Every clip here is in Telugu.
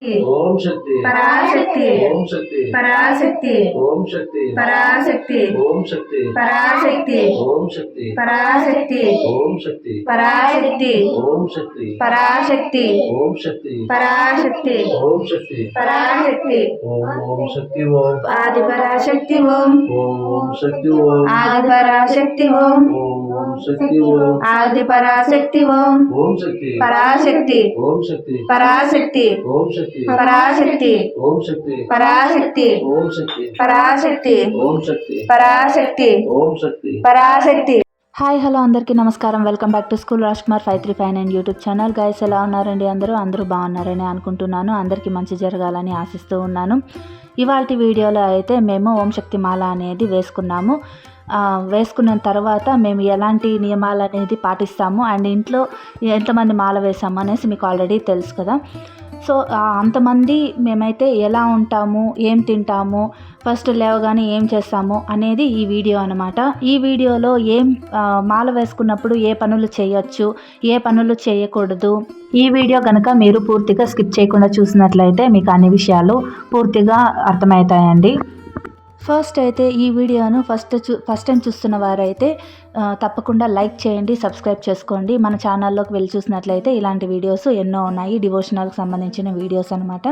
ओम शक्ति पराशक्ति ओम शक्ति पराशक्ति ओम शक्ति पराशक्ति ओम शक्ति पराशक्ति ओम शक्ति पराशक्ति ओम शक्ति पराशक्ति ओम शक्ति पराशक्ति ओम शक्ति पराशक्ति ओम शक्ति पराशक्ति ओम शक्ति ओम आदि पराशक्ति ओम ओम शक्ति ओम आदि पराशक्ति ओम ओम शक्ति ओम आदि पराशक्ति ओम ओम शक्ति पराशक्ति ओम शक्ति पराशक्ति ओम शक्ति पराशक्ति ओम शक्ति पराशक्ति ओम शक्ति पराशक्ति ओम शक्ति पराशक्ति ओम शक्ति పరాశక్తి. హాయ్ హలో అందరికీ నమస్కారం. Welcome back to school Raj Kumar 535 YouTube channel. Guys ఎలా ఉన్నారండి? అందరూ బాగున్నారని అనుకుంటున్నాను. అందరికీ మంచి జరగాలని ఆశిస్తూ ఉన్నాను. ఇవాల్టి వీడియోలో అయితే మేము ఓం శక్తి మాల అనేది వేసుకున్న తర్వాత మేము ఎలాంటి నియమాలు అనేది పాటిస్తాము అండ్ ఇంట్లో ఎంతమంది మాల వేసాము అనేసి మీకు ఆల్రెడీ తెలుసు కదా. సో అంతమంది మేమైతే ఎలా ఉంటాము, ఏం తింటాము, ఫస్ట్ లేవగానే ఏం చేస్తాము అనేది ఈ వీడియో అనమాట. ఈ వీడియోలో మాల వేసుకున్నప్పుడు ఏ పనులు చేయొచ్చు, ఏ పనులు చేయకూడదు, ఈ వీడియో కనుక మీరు పూర్తిగా స్కిప్ చేయకుండా చూసినట్లయితే మీకు అన్ని విషయాలు పూర్తిగా అర్థమవుతాయండి. ఫస్ట్ అయితే ఈ వీడియోను ఫస్ట్ టైం చూస్తున్న వారైతే తప్పకుండా లైక్ చేయండి, సబ్స్క్రైబ్ చేసుకోండి. మన ఛానల్లోకి వెళ్ళి చూసినట్లయితే ఇలాంటి వీడియోస్ ఎన్నో ఉన్నాయి, డివోషనల్కి సంబంధించిన వీడియోస్ అనమాట.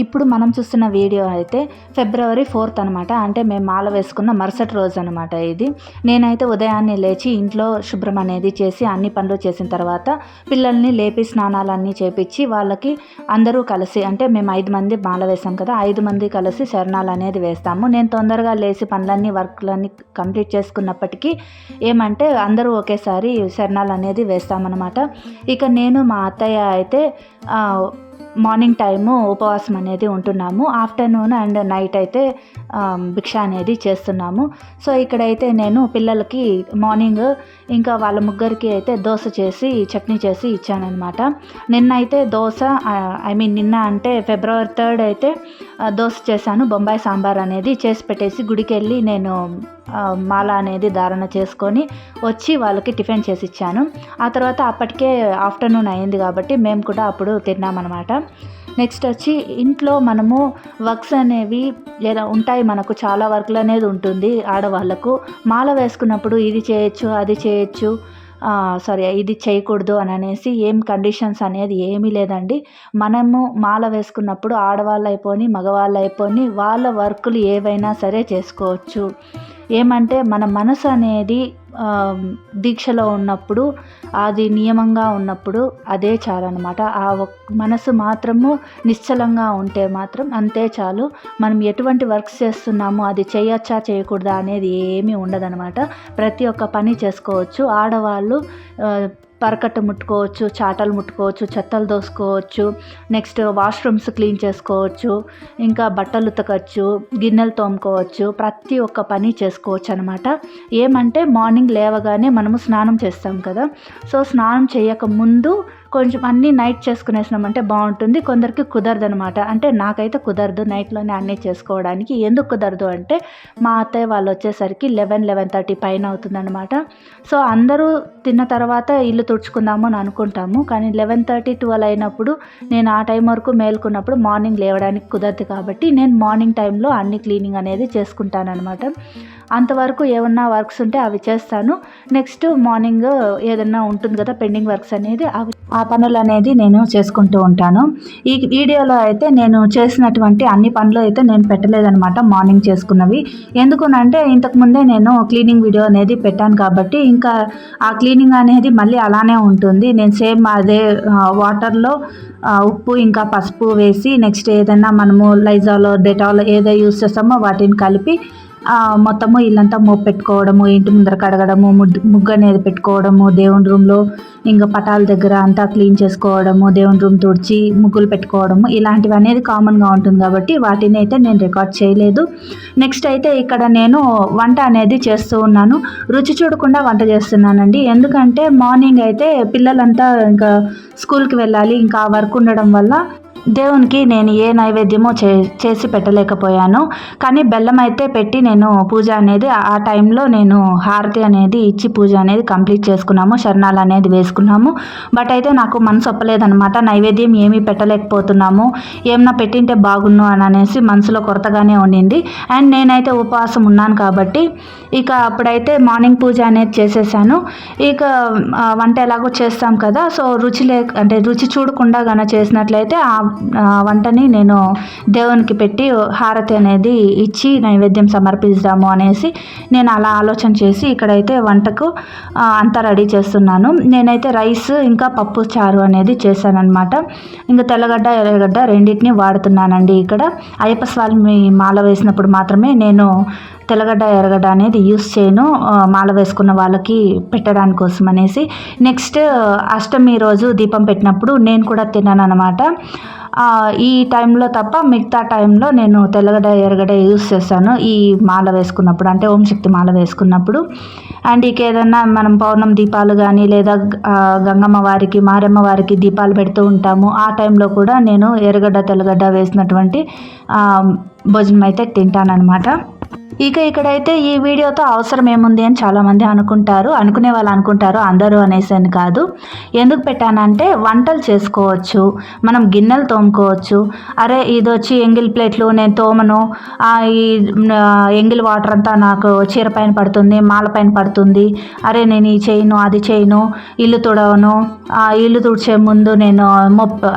ఇప్పుడు మనం చూస్తున్న వీడియో అయితే February 4th అనమాట. అంటే మేము మాల వేసుకున్న మరుసటి రోజు అనమాట ఇది. నేనైతే ఉదయాన్నే లేచి ఇంట్లో శుభ్రం అనేది చేసి అన్ని పనులు చేసిన తర్వాత పిల్లల్ని లేపి స్నానాలన్నీ చేపించి వాళ్ళకి అందరూ కలిసి, అంటే మేము 5 మంది మాల వేసాం కదా, 5 మంది కలిసి శరణాలు అనేది వేస్తాము. నేను తొందరగా లేచి వర్క్లన్నీ కంప్లీట్ చేసుకున్నప్పటికీ ఏమంటే అందరూ ఒకేసారి శరణాలు అనేది వేస్తామన్నమాట. ఇక నేను మా అత్తయ్య అయితే మార్నింగ్ టైము ఉపవాసం అనేది ఉంటున్నాము. ఆఫ్టర్నూన్ అండ్ నైట్ అయితే భిక్ష అనేది చేస్తున్నాము. సో ఇక్కడైతే నేను పిల్లలకి మార్నింగ్ ఇంకా వాళ్ళ ముగ్గురికి అయితే దోశ చేసి చట్నీ చేసి ఇచ్చానమాట. నిన్న అంటే February 3rd అయితే దోశ చేశాను. బొంబాయి సాంబార్ అనేది చేసి పెట్టేసి గుడికి వెళ్ళి నేను మాల అనేది ధారణ చేసుకొని వచ్చి వాళ్ళకి టిఫిన్ చేసి ఇచ్చాను. ఆ తర్వాత అప్పటికే ఆఫ్టర్నూన్ అయింది కాబట్టి మేము కూడా అప్పుడు తిన్నామన్నమాట. నెక్స్ట్ వచ్చి ఇంట్లో మనము వర్క్స్ అనేవి ఎలా ఉంటాయి, మనకు చాలా వర్క్లు అనేది ఉంటుంది ఆడవాళ్ళకు. మాల వేసుకున్నప్పుడు ఇది చేయొచ్చు, అది చేయొచ్చు, ఇది చేయకూడదు అని అనేసి ఏం కండిషన్స్ అనేది ఏమీ లేదండి. మనము మాల వేసుకున్నప్పుడు ఆడవాళ్ళు అయిపోని మగవాళ్ళు అయిపోని వాళ్ళ వర్కులు ఏవైనా సరే చేసుకోవచ్చు. ఏమంటే మన మనసు అనేది దీక్షలో ఉన్నప్పుడు, అది నియమంగా ఉన్నప్పుడు అదే చాలన్నమాట. మనసు మాత్రము నిశ్చలంగా ఉంటే మాత్రం అంతే చాలు. మనం ఎటువంటి వర్క్స్ చేస్తున్నామో అది చేయొచ్చా చేయకూడదా అనేది ఏమీ ఉండదన్నమాట. ప్రతి ఒక్క పని చేసుకోవచ్చు. ఆడవాళ్ళు పరకట్టు ముట్టుకోవచ్చు, చాటలు ముట్టుకోవచ్చు, చెత్తలు దోసుకోవచ్చు, నెక్స్ట్ వాష్రూమ్స్ క్లీన్ చేసుకోవచ్చు, ఇంకా బట్టలు ఉతకచ్చు, గిన్నెలు తోముకోవచ్చు, ప్రతి ఒక్క పని చేసుకోవచ్చు అనమాట. ఏమంటే మార్నింగ్ లేవగానే మనము స్నానం చేస్తాం కదా, సో స్నానం చేయక ముందు కొంచెం అన్నీ నైట్ చేసుకునేసినామంటే బాగుంటుంది. కొందరికి కుదరదు అనమాట. అంటే నాకైతే కుదరదు నైట్లోనే అన్నీ చేసుకోవడానికి. ఎందుకు కుదరదు అంటే మా అత్తయ్య వాళ్ళు వచ్చేసరికి 11-11:30 పైన అవుతుందన్నమాట. సో అందరూ తిన్న తర్వాత ఇల్లు తుడుచుకుందాము అని అనుకుంటాము, కానీ 11:30-12 అయినప్పుడు నేను ఆ టైం వరకు మేల్కొన్నప్పుడు మార్నింగ్ లేవడానికి కుదరదు కాబట్టి నేను మార్నింగ్ టైంలో అన్ని క్లీనింగ్ అనేది చేసుకుంటాను అనమాట. అంతవరకు ఏమన్నా వర్క్స్ ఉంటే అవి చేస్తాను. నెక్స్ట్ మార్నింగ్ ఏదన్నా ఉంటుంది కదా పెండింగ్ వర్క్స్ అనేది, ఆ పనులు అనేది నేను చేసుకుంటూ ఉంటాను. ఈ వీడియోలో అయితే నేను చేసినటువంటి అన్ని పనులు అయితే నేను పెట్టలేదనమాట, మార్నింగ్ చేసుకున్నవి. ఎందుకునంటే ఇంతకుముందే నేను క్లీనింగ్ వీడియో అనేది పెట్టాను కాబట్టి ఇంకా ఆ క్లీనింగ్ అనేది మళ్ళీ అలానే ఉంటుంది. నేను సేమ్ అదే వాటర్లో ఉప్పు ఇంకా పసుపు వేసి, నెక్స్ట్ ఏదైనా మనము లైజాల్, డెటాల్ ఏదో యూస్ చేస్తామో వాటిని కలిపి మొత్తము ఇల్లంతా మోపు పెట్టుకోవడము, ఇంటి ముందర కడగడము, ముగ్గు అనేది పెట్టుకోవడము, దేవుని రూమ్లో ఇంకా పటాల దగ్గర అంతా క్లీన్ చేసుకోవడము, దేవుని రూమ్ తుడిచి ముగ్గులు పెట్టుకోవడము, ఇలాంటివి అనేది కామన్గా ఉంటుంది కాబట్టి వాటిని అయితే నేను రికార్డ్ చేయలేదు. నెక్స్ట్ అయితే ఇక్కడ నేను వంట అనేది చేస్తూ ఉన్నాను. రుచి చూడకుండా వంట చేస్తున్నానండి. ఎందుకంటే మార్నింగ్ అయితే పిల్లలంతా ఇంకా స్కూల్కి వెళ్ళాలి, ఇంకా వర్క్ ఉండడం వల్ల దేవునికి నేను ఏ నైవేద్యమో చేసి పెట్టలేకపోయాను. కానీ బెల్లం అయితే పెట్టి నేను పూజ అనేది ఆ టైంలో నేను హారతి అనేది ఇచ్చి పూజ అనేది కంప్లీట్ చేసుకున్నాము. శరణాలు అనేది వేసుకున్నాము. బట్ అయితే నాకు మనసు ఒప్పలేదనమాట. నైవేద్యం ఏమీ పెట్టలేకపోతున్నాము, ఏమన్నా పెట్టింటే బాగున్ను అని అనేసి మనసులో కొరతగానే ఉండింది. అండ్ నేనైతే ఉపవాసం ఉన్నాను కాబట్టి ఇక అప్పుడైతే మార్నింగ్ పూజ అనేది చేసేసాను. ఇక వంట ఎలాగో చేస్తాం కదా, సో రుచి చూడకుండా గన చేసినట్లయితే ఆ వంటని నేను దేవునికి పెట్టి హారతి అనేది ఇచ్చి నైవేద్యం సమర్పిస్తాము అనేసి నేను అలా ఆలోచన చేసి ఇక్కడైతే వంటకు అంతా రెడీ చేస్తున్నాను. నేనైతే రైస్ ఇంకా పప్పు చారు అనేది చేశానన్నమాట. ఇంకా తెల్లగడ్డ ఎర్రగడ్డ రెండింటిని వాడుతున్నానండి. ఇక్కడ అయ్యప్ప స్వామి మాల వేసినప్పుడు మాత్రమే నేను తెల్లగడ్డ ఎర్రగడ్డ అనేది యూస్ చేయను, మాల వేసుకున్న వాళ్ళకి పెట్టడానికి కోసం అనేసి. నెక్స్ట్ అష్టమి రోజు దీపం పెట్టినప్పుడు నేను కూడా తిన్నాను అనమాట. ఈ టైంలో తప్ప మిగతా టైంలో నేను తెల్లగడ్డ ఎర్రగడ్డ యూస్ చేస్తాను ఈ మాల వేసుకున్నప్పుడు, అంటే ఓం శక్తి మాల వేసుకున్నప్పుడు. అండ్ ఇక ఏదన్నా మనం పౌర్ణమి దీపాలు కానీ లేదా గంగమ్మ వారికి మారమ్మ వారికి దీపాలు పెడుతూ ఉంటాము. ఆ టైంలో కూడా నేను ఎర్రగడ్డ తెల్లగడ్డ వేసినటువంటి భోజనం అయితే తింటానన్నమాట. ఇక ఇక్కడైతే ఈ వీడియోతో అవసరం ఏముంది అని చాలామంది అనుకునే వాళ్ళు అనుకుంటారు, అందరూ అనేసి అని కాదు. ఎందుకు పెట్టానంటే వంటలు చేసుకోవచ్చు, మనం గిన్నెలు తోముకోవచ్చు. అరే ఇది వచ్చి ఎంగిల్ ప్లేట్లు నేను తోమను, ఈ ఎంగిల్ వాటర్ అంతా నాకు చీర పైన పడుతుంది, మాల పైన పడుతుంది, అరే నేను ఈ చేయను అది చేయను, ఇల్లు తుడవను, ఇల్లు తుడిచే ముందు నేను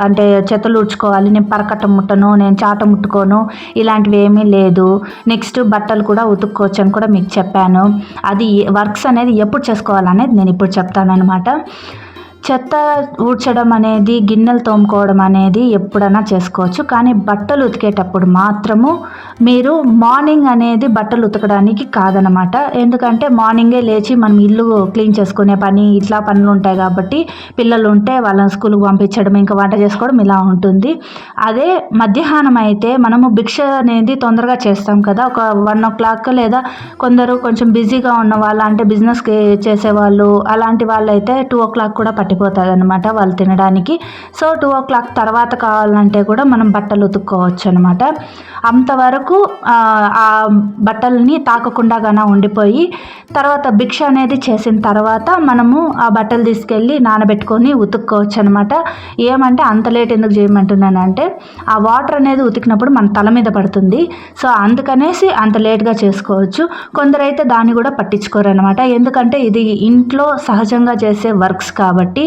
అంటే చెత్తలు ఊడ్చుకోవాలి, నేను పరకట్ట ముట్టను, నేను చాట ముట్టుకోను, ఇలాంటివి ఏమీ లేదు. నెక్స్ట్ బట్టలు కూడా ఉతుక్కోవచ్చు అని కూడా మీకు చెప్పాను. అది వర్క్స్ అనేది ఎప్పుడు చేసుకోవాలనేది నేను ఇప్పుడు చెప్తానన్నమాట. చెత్త ఊడ్చడం అనేది, గిన్నెలు తోముకోవడం అనేది ఎప్పుడైనా చేసుకోవచ్చు. కానీ బట్టలు ఉతికేటప్పుడు మాత్రము మీరు మార్నింగ్ అనేది బట్టలు ఉతకడానికి కాదనమాట. ఎందుకంటే మార్నింగే లేచి మనం ఇల్లు క్లీన్ చేసుకునే పని ఇట్లా పనులు ఉంటాయి కాబట్టి, పిల్లలు ఉంటే వాళ్ళని స్కూల్కి పంపించడం, ఇంకా వంట చేసుకోవడం ఇలా ఉంటుంది. అదే మధ్యాహ్నం అయితే మనము భిక్ష అనేది తొందరగా చేస్తాం కదా, ఒక 1 o'clock, లేదా కొందరు కొంచెం బిజీగా ఉన్న వాళ్ళు అంటే బిజినెస్కి చేసేవాళ్ళు అలాంటి వాళ్ళు అయితే 2 o'clock కూడా పట్టిపోతుంది అనమాట వాళ్ళు తినడానికి. సో 2 o'clock తర్వాత కావాలంటే కూడా మనం బట్టలు ఉతుక్కోవచ్చు అనమాట. అంతవరకు ఆ బట్టల్ని తాకకుండా గాన ఉండిపోయి తర్వాత భిక్ష అనేది చేసిన తర్వాత మనము ఆ బట్టలు తీసుకెళ్ళి నానబెట్టుకొని ఉతుక్కోవచ్చు అనమాట. ఏమంటే అంత లేట్ ఎందుకు చేయమంటున్నానంటే ఆ వాటర్ అనేది ఉతికినప్పుడు మన తల మీద పడుతుంది. సో అందుకనేసి అంత లేట్గా చేసుకోవచ్చు. కొందరైతే దాన్ని కూడా పట్టించుకోరు అనమాట. ఎందుకంటే ఇది ఇంట్లో సహజంగా చేసే వర్క్స్ కాబట్టి.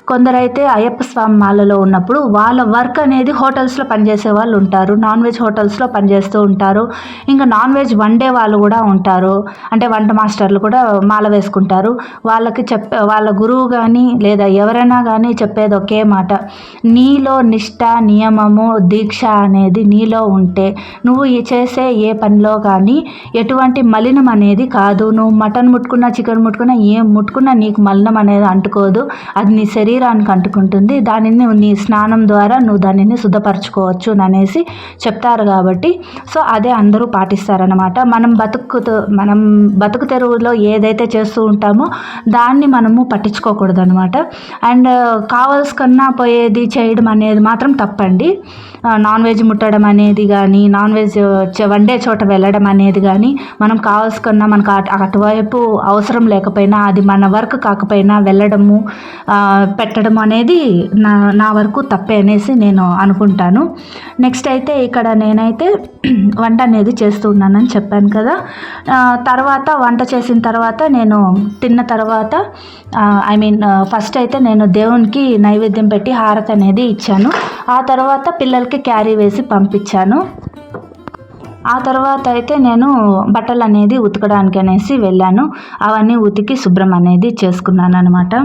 కొందరైతే అయ్యప్ప స్వామి మాలలో ఉన్నప్పుడు వాళ్ళ వర్క్ అనేది హోటల్స్లో పనిచేసే వాళ్ళు ఉంటారు, నాన్ వెజ్ హోటల్స్లో పనిచేస్తూ ఉంటారు, ఇంకా నాన్ వెజ్ వండే వాళ్ళు కూడా ఉంటారు, అంటే వంట మాస్టర్లు కూడా మాల వేసుకుంటారు. వాళ్ళకి వాళ్ళ గురువు కానీ లేదా ఎవరైనా కానీ చెప్పేది ఒకే మాట, నీలో నిష్ఠ, నియమము, దీక్ష అనేది నీలో ఉంటే నువ్వు చేసే ఏ పనిలో కానీ ఎటువంటి మలినం అనేది కాదు. నువ్వు మటన్ ముట్టుకున్నా, చికెన్ ముట్టుకున్నా, ఏం ముట్టుకున్నా నీకు మలినం అనేది అంటుకోదు. అది నీ శరీరానికి అంటుకుంటుంది. దానిని నీ స్నానం ద్వారా నువ్వు దానిని శుద్ధపరచుకోవచ్చు అనేసి చెప్తారు కాబట్టి సో అదే అందరూ పాటిస్తారనమాట. మనం బతుకు తెరువులో ఏదైతే చేస్తూ ఉంటామో దాన్ని మనము పట్టించుకోకూడదు అనమాట. అండ్ కావాల్సుకన్నా పోయేది చేయడం అనేది మాత్రం తప్పండి. నాన్ వెజ్ ముట్టడం అనేది కానీ, నాన్ వెజ్ వండే చోట వెళ్ళడం అనేది కానీ, మనం కావాల్సుకన్నా మనకు అటువైపు అవసరం లేకపోయినా, అది మన వర్క్ కాకపోయినా వెళ్ళడము పెట్టడం అనేది నా వరకు తప్పే అనేసి నేను అనుకుంటాను. నెక్స్ట్ అయితే ఇక్కడ నేనైతే వంట అనేది చేస్తూ ఉన్నానని చెప్పాను కదా. తర్వాత వంట చేసిన తర్వాత నేను తిన్న తర్వాత ఫస్ట్ అయితే నేను దేవునికి నైవేద్యం పెట్టి హారతి అనేది ఇచ్చాను. ఆ తర్వాత పిల్లలకి క్యారీ వేసి పంపించాను. ఆ తర్వాత అయితే నేను బట్టలు అనేది ఉతకడానికి అనేసి వెళ్ళాను. అవన్నీ ఉతికి శుభ్రం అనేది చేసుకున్నాను అనమాట.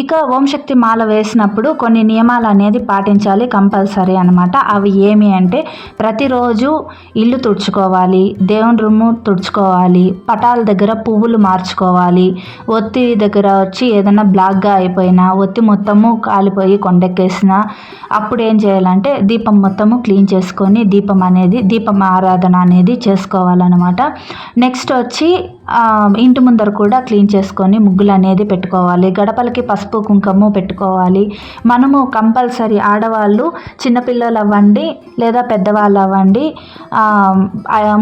ఇక ఓం శక్తి మాల వేసినప్పుడు కొన్ని నియమాలు అనేది పాటించాలి కంపల్సరీ అనమాట. అవి ఏమి అంటే ప్రతిరోజు ఇల్లు తుడుచుకోవాలి, దేవుని రూము తుడుచుకోవాలి, పటాల దగ్గర పువ్వులు మార్చుకోవాలి, ఒత్తి దగ్గర వచ్చి ఏదైనా బ్లాక్గా అయిపోయినా, ఒత్తి మొత్తము కాలిపోయి కొండెక్కేసినా అప్పుడు ఏం చేయాలంటే దీపం మొత్తము క్లీన్ చేసుకొని దీపం ఆరాధన అనేది చేసుకోవాలన్నమాట. నెక్స్ట్ వచ్చి ఇంటి ముందర కూడా క్లీన్ చేసుకొని ముగ్గులు అనేది పెట్టుకోవాలి. గడపలకి పసుపు కుంకుమ పెట్టుకోవాలి. మనము కంపల్సరీ ఆడవాళ్ళు చిన్నపిల్లలు అవ్వండి లేదా పెద్దవాళ్ళు అవ్వండి,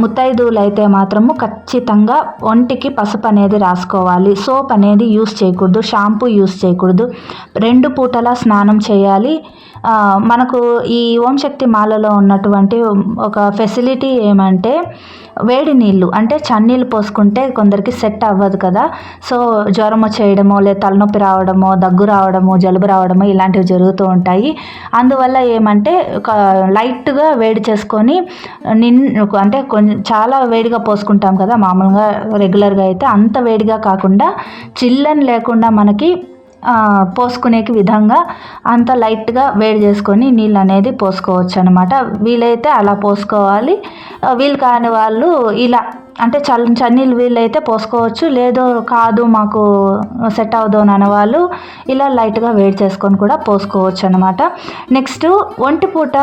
ముత్తైదువులు అయితే మాత్రము ఖచ్చితంగా ఒంటికి పసుపు అనేది రాసుకోవాలి. సోప్ అనేది యూస్ చేయకూడదు, షాంపూ యూస్ చేయకూడదు. 2 పూటలా స్నానం చేయాలి. మనకు ఈ ఓం శక్తి మాలలో ఉన్నటువంటి ఒక ఫెసిలిటీ ఏమంటే వేడి నీళ్ళు, అంటే చన్నీళ్ళు పోసుకుంటే కొందరికి సెట్ అవ్వదు కదా. సో జ్వరం వచ్చేయడమో లేదా తలనొప్పి రావడమో దగ్గు రావడమో జలుబు రావడమో ఇలాంటివి జరుగుతూ ఉంటాయి. అందువల్ల ఏమంటే ఒక లైట్గా వేడి చేసుకొని అంటే కొంచెం చాలా వేడిగా పోసుకుంటాం కదా మామూలుగా రెగ్యులర్గా అయితే, అంత వేడిగా కాకుండా చిల్లని లేకుండా మనకి పోసుకునేకి విధంగా అంత లైట్గా వేడి చేసుకొని నీళ్ళు అనేది పోసుకోవచ్చు అనమాట. వీలైతే అలా పోసుకోవాలి. వీలు కాని వాళ్ళు ఇలా అంటే చన్నీళ్ళు వీళ్ళైతే పోసుకోవచ్చు. లేదు కాదు మాకు సెట్ అవ్వదు అని వాళ్ళు ఇలా లైట్గా వేడి చేసుకొని కూడా పోసుకోవచ్చు అనమాట. నెక్స్ట్ ఒంటి పూట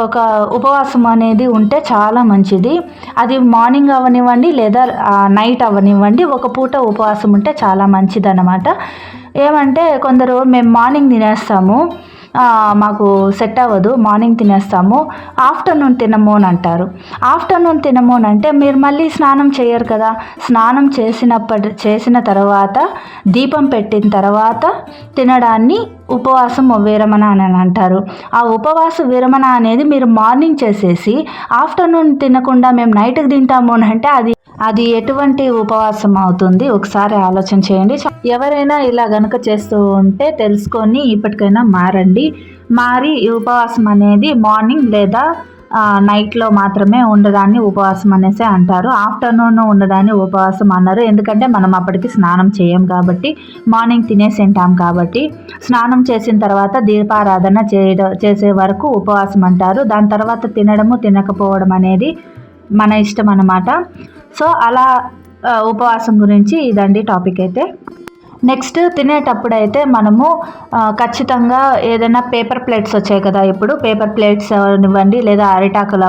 ఒక ఉపవాసం అనేది ఉంటే చాలా మంచిది. అది మార్నింగ్ అవ్వనివ్వండి లేదా నైట్ అవ్వనివ్వండి, ఒక పూట ఉపవాసం ఉంటే చాలా మంచిది అనమాట. ఏమంటే కొందరు మేము మార్నింగ్ తినేస్తాము, మాకు సెట్ అవ్వదు, మార్నింగ్ తినేస్తాము, ఆఫ్టర్నూన్ తినము అని అంటారు. ఆఫ్టర్నూన్ తినము అని అంటే మీరు మళ్ళీ స్నానం చేయరు కదా. స్నానం చేసిన తర్వాత దీపం పెట్టిన తర్వాత తినడాన్ని ఉపవాసం విరమణ అని అంటారు. ఆ ఉపవాస విరమణ అనేది మీరు మార్నింగ్ చేసేసి ఆఫ్టర్నూన్ తినకుండా మేము నైట్కి తింటాము అని అంటే అది ఎటువంటి ఉపవాసం అవుతుంది? ఒకసారి ఆలోచన చేయండి. ఎవరైనా ఇలా గనుక చేస్తూ ఉంటే తెలుసుకొని ఇప్పటికైనా మారి ఈ ఉపవాసం అనేది మార్నింగ్ లేదా నైట్లో మాత్రమే ఉండడాన్ని ఉపవాసం అనేసి అంటారు. ఆఫ్టర్నూన్ ఉండడాన్ని ఉపవాసం అన్నారు. ఎందుకంటే మనం అప్పటికి స్నానం చేయం కాబట్టి, మార్నింగ్ తినేసి ఉంటాం కాబట్టి. స్నానం చేసిన తర్వాత దీపారాధన చేసే వరకు ఉపవాసం అంటారు. దాని తర్వాత తినడము తినకపోవడం అనేది మన ఇష్టం అన్నమాట. సో అలా ఉపవాసం గురించి ఇదండి టాపిక్ అయితే. నెక్స్ట్ తినేటప్పుడు అయితే మనము ఖచ్చితంగా ఏదైనా పేపర్ ప్లేట్స్ వచ్చాయి కదా, ఇప్పుడు పేపర్ ప్లేట్స్ అవనివ్వండి లేదా అరిటాకులు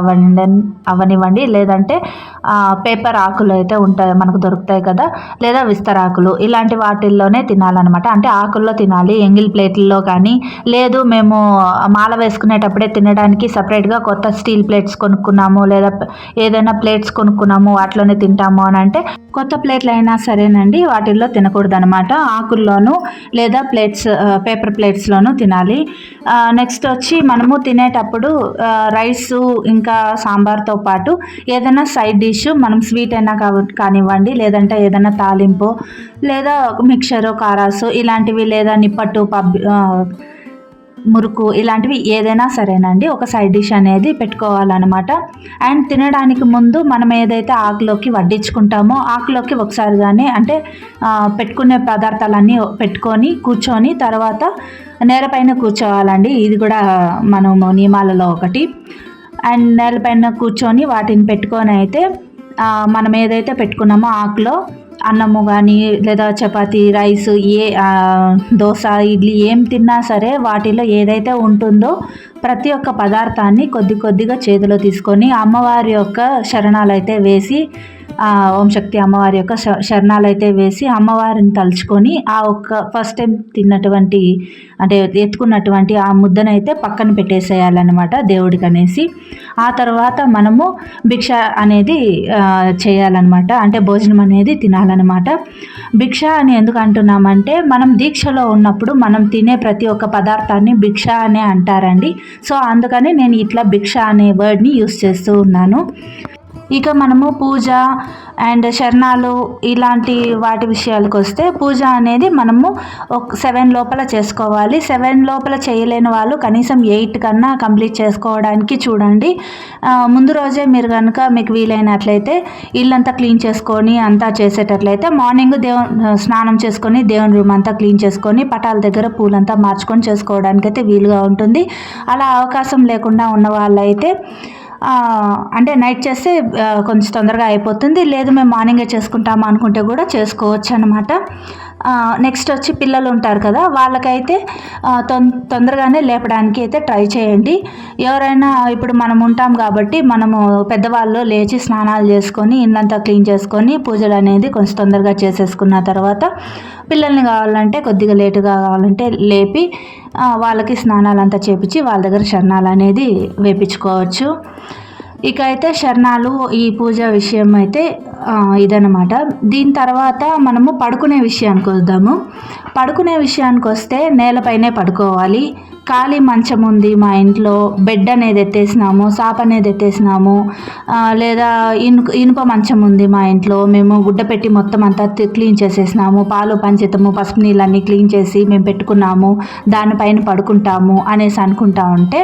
అవనివ్వండి లేదంటే పేపర్ ఆకులు అయితే ఉంటాయి మనకు దొరుకుతాయి కదా, లేదా విస్తరాకులు, ఇలాంటి వాటిల్లోనే తినాలన్నమాట. అంటే ఆకుల్లో తినాలి, ఎంగిల్ ప్లేట్లలో కానీ. లేదు మేము మాల వేసుకునేటప్పుడే తినడానికి సపరేట్గా కొత్త స్టీల్ ప్లేట్స్ కొనుక్కున్నాము లేదా ఏదైనా ప్లేట్స్ కొనుక్కున్నాము వాటిలోనే తింటాము అని అంటే కొత్త ప్లేట్లు అయినా సరేనండి, వాటిల్లో తినకూడదు అనమాట. ఆకుల్లోనూ లేదా పేపర్ ప్లేట్స్లోనూ తినాలి. నెక్స్ట్ వచ్చి మనము తినేటప్పుడు రైసు ఇంకా సాంబార్తో పాటు ఏదైనా సైడ్ డిష్, మనం స్వీట్ అయినా కానివ్వండి లేదంటే ఏదైనా తాలింపు లేదా మిక్చరు కారాసు ఇలాంటివి లేదా నిప్పట్టు మురుకు ఇలాంటివి ఏదైనా సరేనండి, ఒక సైడ్ డిష్ అనేది పెట్టుకోవాలన్నమాట. అండ్ తినడానికి ముందు మనం ఏదైతే ఆకులోకి వడ్డించుకుంటామో ఆకులోకి ఒకసారిగానే అంటే పెట్టుకునే పదార్థాలన్నీ పెట్టుకొని కూర్చొని తర్వాత నేలపైన కూర్చోవాలండి. ఇది కూడా మనము నియమాలలో ఒకటి. అండ్ నేలపైన కూర్చొని వాటిని పెట్టుకొని అయితే మనం ఏదైతే పెట్టుకున్నామో ఆకులో అన్నము కానీ లేదా చపాతీ రైస్ దోశ ఇడ్లీ ఏం తిన్నా సరే వాటిలో ఏదైతే ఉంటుందో ప్రతి ఒక్క పదార్థాన్ని కొద్దిగా చేతిలో తీసుకొని అమ్మవారి యొక్క శరణాలు అయితే వేసి ఓం శక్తి అమ్మవారి యొక్క శరణాలు అయితే వేసి అమ్మవారిని తలుచుకొని ఆ ఒక్క ఫస్ట్ టైం తిన్నటువంటి అంటే ఎత్తుకున్నటువంటి ఆ ముద్దనైతే పక్కన పెట్టేసేయాలన్నమాట దేవుడికి అనేసి. ఆ తర్వాత మనము భిక్ష అనేది చేయాలన్నమాట, అంటే భోజనం అనేది తినాలన్నమాట. భిక్ష అని ఎందుకు అంటున్నామంటే మనం దీక్షలో ఉన్నప్పుడు మనం తినే ప్రతి ఒక్క పదార్థాన్ని భిక్ష అనే అంటారండి. సో అందుకని నేను ఇట్లా భిక్ష అనే వర్డ్ని యూస్ చేస్తూ ఉన్నాను. ఇక మనము పూజ అండ్ శరణాలు ఇలాంటి వాటి విషయాలకు వస్తే పూజ అనేది మనము 7 లోపల చేసుకోవాలి. 7 లోపల చేయలేని వాళ్ళు కనీసం 8 కన్నా కంప్లీట్ చేసుకోవడానికి చూడండి. ముందు రోజే మీరు కనుక మీకు వీలైనట్లయితే ఇల్లంతా క్లీన్ చేసుకొని అంతా చేసేటట్లయితే మార్నింగ్ స్నానం చేసుకొని దేవుని రూమ్ అంతా క్లీన్ చేసుకొని పటాల దగ్గర పూలంతా మార్చుకొని చేసుకోవడానికి అయితే వీలుగా ఉంటుంది. అలా అవకాశం లేకుండా ఉన్న వాళ్ళైతే అంటే నైట్ చేస్తే కొంచెం తొందరగా అయిపోతుంది. లేదు మేము మార్నింగే చేసుకుంటాము అనుకుంటే కూడా చేసుకోవచ్చు అనమాట. నెక్స్ట్ వచ్చి పిల్లలు ఉంటారు కదా, వాళ్ళకైతే తొందరగానే లేపడానికి అయితే ట్రై చేయండి. ఎవరైనా ఇప్పుడు మనం ఉంటాం కాబట్టి మనము పెద్దవాళ్ళు లేచి స్నానాలు చేసుకొని ఇల్లంతా క్లీన్ చేసుకొని పూజలు అనేది కొంచెం తొందరగా చేసేసుకున్న తర్వాత పిల్లల్ని కావాలంటే కొద్దిగా లేటుగా కావాలంటే లేపి వాళ్ళకి స్నానాలంతా చేపించి వాళ్ళ దగ్గర శరణాలు అనేది వేపించుకోవచ్చు. ఇక అయితే శరణాలు ఈ పూజ విషయం అయితే ఇదన్నమాట. దీని తర్వాత మనము పడుకునే విషయానికి వద్దాము. పడుకునే విషయానికి వస్తే నేలపైనే పడుకోవాలి. ఖాళీ మంచం ఉంది మా ఇంట్లో, బెడ్ అనేది ఎత్తేసినాము, సాప్ అనేది ఎత్తేసినాము, లేదా ఇనుప మంచం ఉంది మా ఇంట్లో, మేము గుడ్డ పెట్టి మొత్తం అంతా క్లీన్ చేసేసినాము, పాలు పంచితము పసుపు నీళ్ళన్నీ క్లీన్ చేసి మేము పెట్టుకున్నాము, దానిపైన పడుకుంటాము అనేసి అనుకుంటా ఉంటే,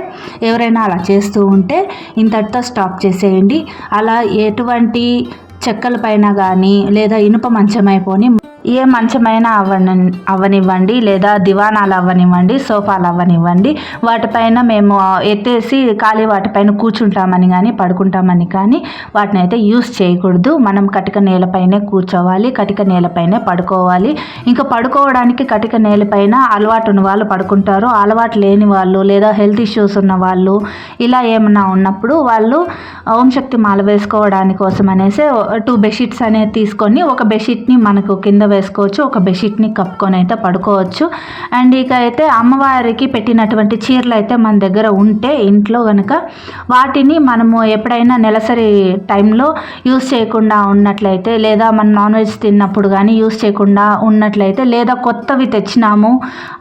ఎవరైనా అలా చేస్తూ ఉంటే ఇంతటితో స్టాప్ చేసేయండి. అలా ఎటువంటి చెక్కల పైన కానీ లేదా ఇనుప మంచం అయిపోని ఏ మంచమైనా అవ్వనివ్వండి, లేదా దివానాలు అవ్వనివ్వండి, సోఫాలు అవ్వనివ్వండి, వాటిపైన మేము ఎత్తేసి ఖాళీ వాటిపైన కూర్చుంటామని కానీ పడుకుంటామని కానీ వాటిని అయితే యూస్ చేయకూడదు. మనం కటిక నేలపైనే కూర్చోవాలి, కటిక నేలపైనే పడుకోవాలి. ఇంకా పడుకోవడానికి కటిక నేలపైన అలవాటు ఉన్న వాళ్ళు పడుకుంటారు, అలవాటు లేని వాళ్ళు లేదా హెల్త్ ఇష్యూస్ ఉన్న వాళ్ళు ఇలా ఏమన్నా ఉన్నప్పుడు వాళ్ళు ఓం శక్తి మాల వేసుకోవడానికి కోసం అనేసి 2 బెడ్షీట్స్ అనేది తీసుకొని ఒక బెడ్షీట్ని మనకు కింద వేసుకోవచ్చు, ఒక బెడ్షీట్ని కప్పుకొని అయితే పడుకోవచ్చు. అండ్ ఇక అయితే అమ్మవారికి పెట్టినటువంటి చీరలు అయితే మన దగ్గర ఉంటే ఇంట్లో కనుక వాటిని మనము ఎప్పుడైనా నెలసరి టైంలో యూస్ చేయకుండా ఉన్నట్లయితే, లేదా మనం నాన్ వెజ్ తిన్నప్పుడు కానీ యూస్ చేయకుండా ఉన్నట్లయితే, లేదా కొత్తవి తెచ్చినాము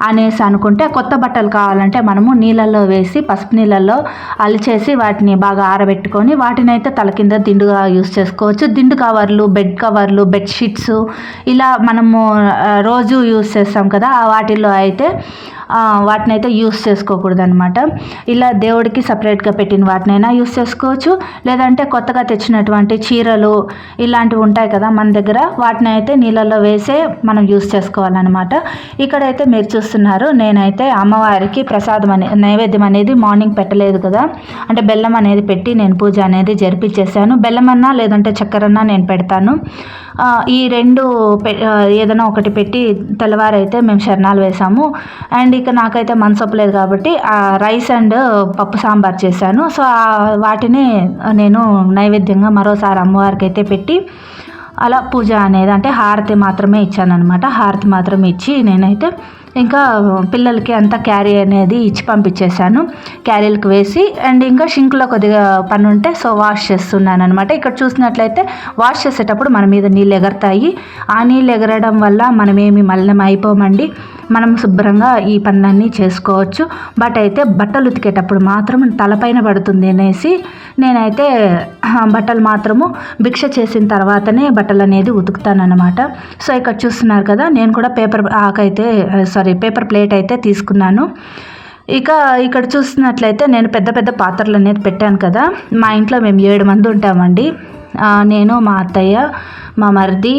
అనేసి అనుకుంటే కొత్త బట్టలు కావాలంటే మనము నీళ్ళల్లో వేసి పసుపు నీళ్ళల్లో అలిచేసి వాటిని బాగా ఆరబెట్టుకొని వాటిని అయితే తల కింద దిండుగా యూస్ చేసుకోవచ్చు. దిండు కవర్లు, బెడ్ కవర్లు, బెడ్షీట్స్ ఇలా మనము రోజు యూస్ చేస్తాం కదా, వాటిల్లో అయితే వాటిని అయితే యూస్ చేసుకోకూడదు అనమాట. ఇలా దేవుడికి సపరేట్గా పెట్టిన వాటినైనా యూస్ చేసుకోవచ్చు, లేదంటే కొత్తగా తెచ్చినటువంటి చీరలు ఇలాంటివి ఉంటాయి కదా మన దగ్గర, వాటిని అయితే నీళ్ళల్లో వేసే మనం యూస్ చేసుకోవాలన్నమాట. ఇక్కడైతే మీరు చూస్తున్నారు, నేనైతే అమ్మవారికి ప్రసాదం నైవేద్యం అనేది మార్నింగ్ పెట్టలేదు కదా, అంటే బెల్లం అనేది పెట్టి నేను పూజ అనేది జరిపించేసాను. బెల్లమన్నా లేదంటే చక్కెరన్నా నేను పెడతాను. ఈ 2 ఏదైనా ఒకటి పెట్టి తెల్లవారైతే మేము శరణాలు వేసాము. అండ్ ఇక నాకైతే మనసొప్పలేదు కాబట్టి రైస్ అండ్ పప్పు సాంబార్ చేశాను. సో వాటిని నేను నైవేద్యంగా మరోసారి అమ్మవారికి అయితే పెట్టి అలా పూజ అనేది అంటే హారతి మాత్రమే ఇచ్చానమాట. హారతి మాత్రమే ఇచ్చి నేనైతే ఇంకా పిల్లలకి అంతా క్యారీ అనేది ఇచ్చి పంపించేశాను, క్యారీలకు వేసి. అండ్ ఇంకా షింక్లో కొద్దిగా పని ఉంటే సో వాష్ చేస్తున్నాను అనమాట. ఇక్కడ చూసినట్లయితే వాష్ చేసేటప్పుడు మన మీద నీళ్ళు ఎగరతాయి. ఆ నీళ్ళు ఎగరడం వల్ల మనమేమి మలినం అయిపోమండి, మనం శుభ్రంగా ఈ పనులన్నీ చేసుకోవచ్చు. బట్ అయితే బట్టలు ఉతికేటప్పుడు మాత్రం తలపైన పడుతుంది అనేసి నేనైతే బట్టలు మాత్రము భిక్ష చేసిన తర్వాతనే బట్టలు అనేది ఉతుకుతానన్నమాట. సో ఇక్కడ చూస్తున్నారు కదా, నేను కూడా పేపర్ ప్లేట్ అయితే తీసుకున్నాను. ఇక ఇక్కడ చూస్తున్నట్లయితే నేను పెద్ద పెద్ద పాత్రలు అనేది పెట్టాను కదా. మా ఇంట్లో మేము 7 మంది ఉంటామండి. నేను, మా అత్తయ్య, మా మరిది,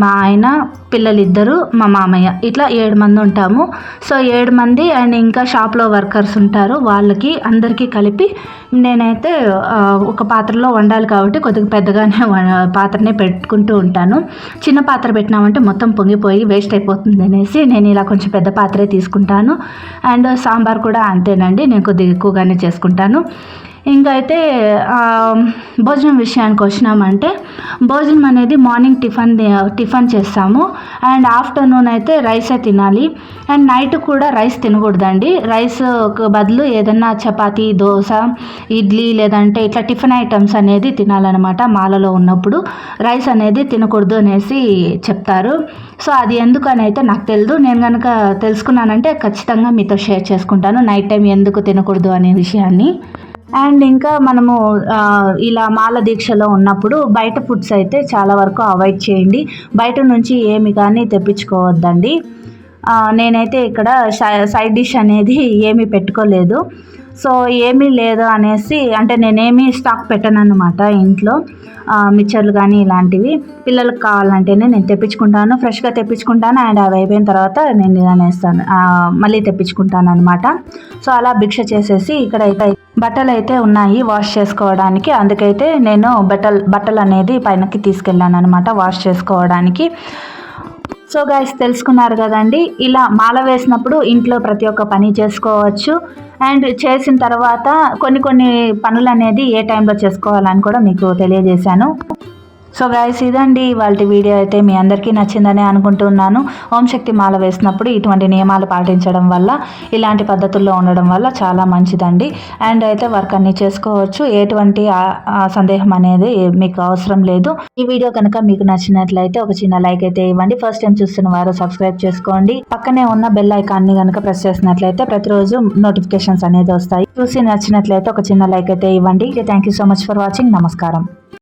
మా ఆయన, పిల్లలిద్దరు, మా మామయ్య, ఇట్లా 7 మంది ఉంటాము. సో 7 మంది అండ్ ఇంకా షాప్లో వర్కర్స్ ఉంటారు, వాళ్ళకి అందరికీ కలిపి నేనైతే ఒక పాత్రలో వండాలి కాబట్టి కొద్దిగా పెద్దగానే పాత్రనే పెట్టుకుంటూ ఉంటాను. చిన్న పాత్ర పెట్టినామంటే మొత్తం పొంగిపోయి వేస్ట్ అయిపోతుంది అనేసి నేను ఇలా కొంచెం పెద్ద పాత్రే తీసుకుంటాను. అండ్ సాంబార్ కూడా అంతేనండి, నేను కొద్దిగా ఎక్కువగానే చేసుకుంటాను. ఇంకా అయితే భోజనం విషయానికి వచ్చినామంటే భోజనం అనేది మార్నింగ్ టిఫిన్ చేస్తాము. అండ్ ఆఫ్టర్నూన్ అయితే రైసే తినాలి. అండ్ నైట్ కూడా రైస్ తినకూడదండి. రైస్ బదులు ఏదన్నా చపాతీ, దోశ, ఇడ్లీ లేదంటే ఇట్లా టిఫిన్ ఐటమ్స్ అనేది తినాలన్నమాట. మాలలో ఉన్నప్పుడు రైస్ అనేది తినకూడదు అనేసి చెప్తారు. సో అది ఎందుకని అయితే నాకు తెలియదు. నేను కనుక తెలుసుకున్నానంటే ఖచ్చితంగా మీతో షేర్ చేసుకుంటాను నైట్ టైం ఎందుకు తినకూడదు అనే విషయాన్ని. అండ్ ఇంకా మనము ఇలా మాల దీక్షలో ఉన్నప్పుడు బయట ఫుడ్స్ అయితే చాలా వరకు అవాయిడ్ చేయండి. బయట నుంచి ఏమి కానీ తెప్పించుకోవద్దండి. నేనైతే ఇక్కడ సైడ్ డిష్ అనేది ఏమీ పెట్టుకోలేదు. సో ఏమీ లేదు అనేసి అంటే నేనేమీ స్టాక్ పెట్టను అన్నమాట ఇంట్లో. మిక్చర్లు కానీ ఇలాంటివి పిల్లలకు కావాలంటేనే నేను తెప్పించుకుంటాను, ఫ్రెష్గా తెప్పించుకుంటాను. అండ్ అవి అయిపోయిన తర్వాత నేను ఇలానేస్తాను, మళ్ళీ తెప్పించుకుంటాను అనమాట. సో అలా భిక్ష చేసేసి ఇక్కడైతే బట్టలు అయితే ఉన్నాయి వాష్ చేసుకోవడానికి. అందుకైతే నేను బట్టలు అనేది పైనకి తీసుకెళ్ళాను అనమాట వాష్ చేసుకోవడానికి. సో గైస్ తెలుసుకున్నారు కదండి, ఇలా మాల వేసినప్పుడు ఇంట్లో ప్రతి ఒక్క పని చేసుకోవచ్చు. అండ్ చేసిన తర్వాత కొన్ని పనులు అనేది ఏ టైంలో చేసుకోవాలని కూడా మీకు తెలియజేశాను. సో గైస్ ఇదండి వాళ్ళ వీడియో. అయితే మీ అందరికీ నచ్చిందని అనుకుంటున్నాను. ఓం శక్తి మాల వేసినప్పుడు ఇటువంటి నియమాలు పాటించడం వల్ల, ఇలాంటి పద్ధతుల్లో ఉండడం వల్ల చాలా మంచిదండి. అండ్ అయితే వర్క్ అన్ని చేసుకోవచ్చు. ఎటువంటి సందేహం అనేది మీకు అవసరం లేదు. ఈ వీడియో కనుక మీకు నచ్చినట్లయితే ఒక చిన్న లైక్ అయితే ఇవ్వండి. ఫస్ట్ టైం చూస్తున్న వారు సబ్స్క్రైబ్ చేసుకోండి. పక్కనే ఉన్న బెల్ ఐకాన్ని కనుక ప్రెస్ చేసినట్లయితే ప్రతిరోజు నోటిఫికేషన్స్ అనేది వస్తాయి. చూసి నచ్చినట్లయితే ఒక చిన్న లైక్ అయితే ఇవ్వండి. Thank you so much for watching. నమస్కారం.